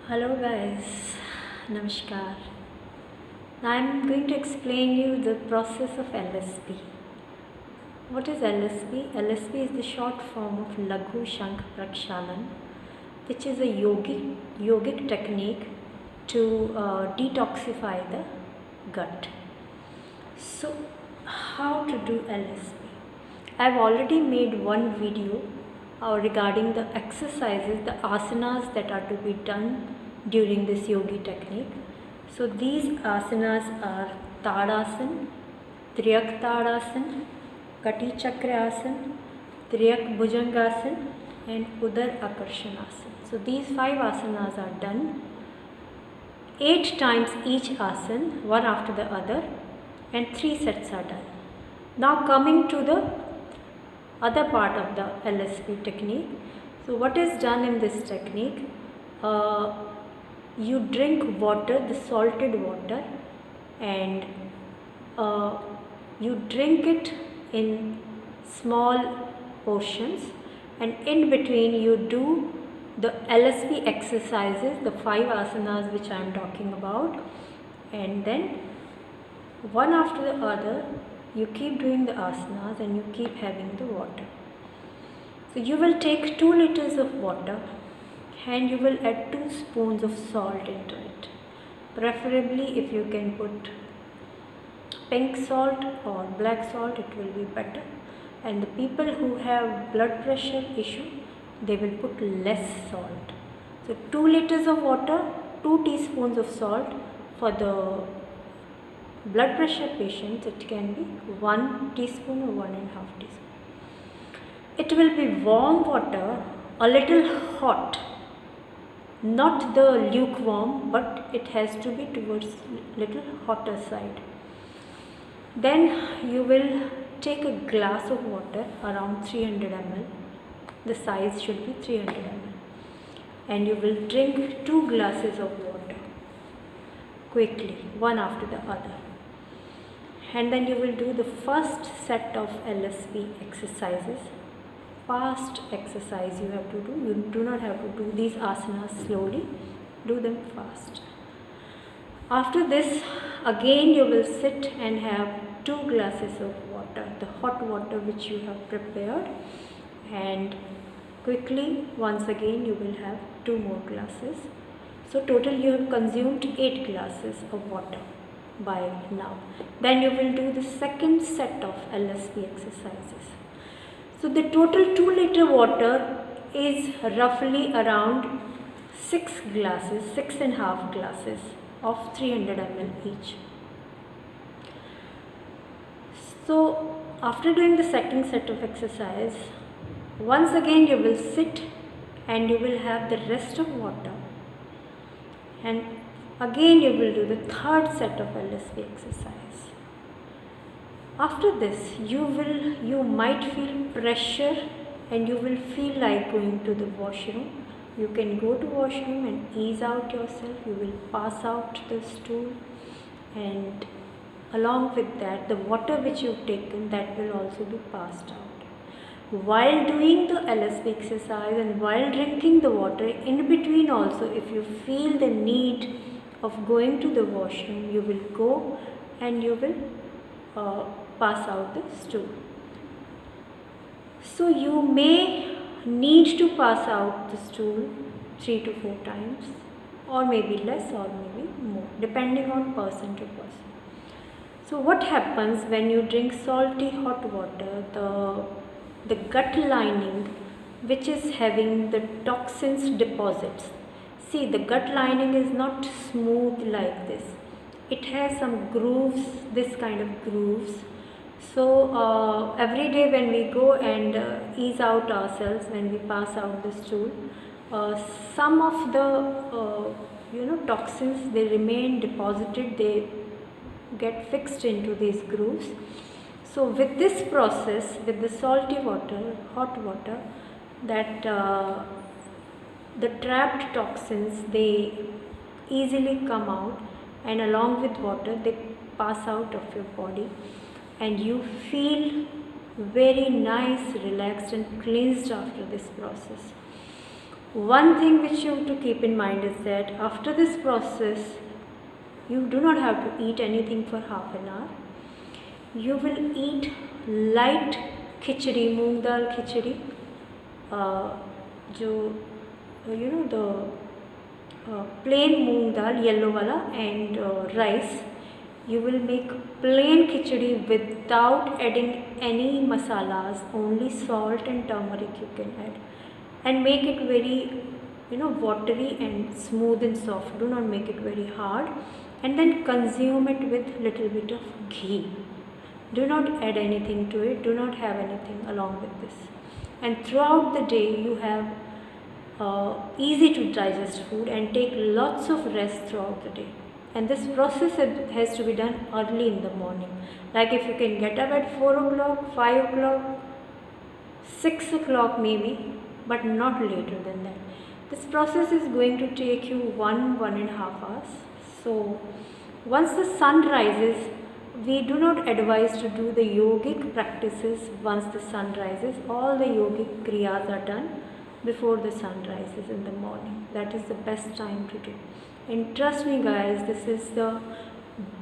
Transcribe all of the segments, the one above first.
Hello guys, Namaskar. Now I'm going to explain you the process of LSP. What is LSP? LSP is the short form of Laghu Shankh Prakshalan, which is a yogic technique to detoxify the gut. So how to do LSP? I've already made one video regarding the exercises, the asanas that are to be done during this yogi technique. So these asanas are Tadasana, Triyak Tadasana, Kati Chakrasana, Triyak Bhujangasana and Udar Akarshanasana. So these 5 asanas are done 8 times each asana, one after the other, and 3 sets are done. Now coming to the other part of the LSP technique. So what is done in this technique? You drink water, the salted water, and you drink it in small portions, and in between you do the LSP exercises, the 5 asanas which I am talking about, and then one after the other you keep doing the asanas and you keep having the water. So you will take 2 liters of water and you will add 2 spoons of salt into it. Preferably if you can put pink salt or black salt, it will be better. And the people who have blood pressure issue, they will put less salt. So 2 liters of water, 2 teaspoons of salt. For the blood pressure patients, it can be 1 teaspoon or 1.5 teaspoon. It will be warm water, a little hot, not the lukewarm, but it has to be towards little hotter side. Then you will take a glass of water around 300 ml. The size should be 300 ml. And you will drink 2 glasses of water quickly, one after the other. And then you will do the first set of LSP exercises. Fast exercise you have to do. You do not have to do these asanas slowly. Do them fast. After this, again you will sit and have 2 glasses of water, the hot water which you have prepared, and quickly once again you will have 2 more glasses. So total you have consumed 8 glasses of water by now. Then you will do the second set of LSP exercises. So the total 2 liter water is roughly around 6 glasses, 6.5 glasses of 300 ml each. So after doing the second set of exercise, once again you will sit and you will have the rest of water, and again you will do the third set of LSP exercise. After this you might feel pressure and you will feel like going to the washroom. You can go to washroom and ease out yourself. You will pass out the stool, and along with that the water which you've taken, that will also be passed out. While doing the LSP exercise and while drinking the water, in between also if you feel the need of going to the washroom, you will go and you will pass out the stool. So you may need to pass out the stool 3 to 4 times, or maybe less or maybe more, depending on person to person. So what happens when you drink salty hot water? The gut lining, which is having the toxins deposits. See, the gut lining is not smooth like this. It has some grooves, this kind of grooves. So every day when we go and ease out ourselves, when we pass out the stool, some of the toxins, they remain deposited, they get fixed into these grooves. So with this process, with the salty water, hot water, that the trapped toxins, they easily come out, and along with water they pass out of your body, and you feel very nice, relaxed and cleansed after this process. One thing which you have to keep in mind is that after this process, you do not have to eat anything for half an hour. You will eat light khichdi, moong dal khichdi, जो the plain moong dal, yellow wala, and rice. You will make plain khichdi without adding any masalas, only salt and turmeric you can add, and make it very watery and smooth and soft. Do not make it very hard, and then consume it with little bit of ghee. Do not add anything to it, do not have anything along with this, and throughout the day you have easy to digest food and take lots of rest throughout the day. And this process has to be done early in the morning, like if you can get up at 4 o'clock, 5 o'clock, 6 o'clock maybe, but not later than that. This process is going to take you 1.5 hours. So once the sun rises, we do not advise to do the yogic practices once the sun rises. All the yogic kriyas are done before the sun rises in the morning. That is the best time to do. And trust me guys, this is the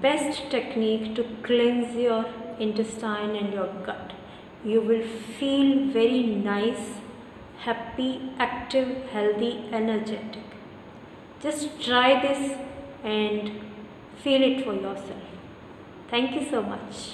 best technique to cleanse your intestine and your gut. You will feel very nice, happy, active, healthy, energetic. Just try this and feel it for yourself. Thank you so much.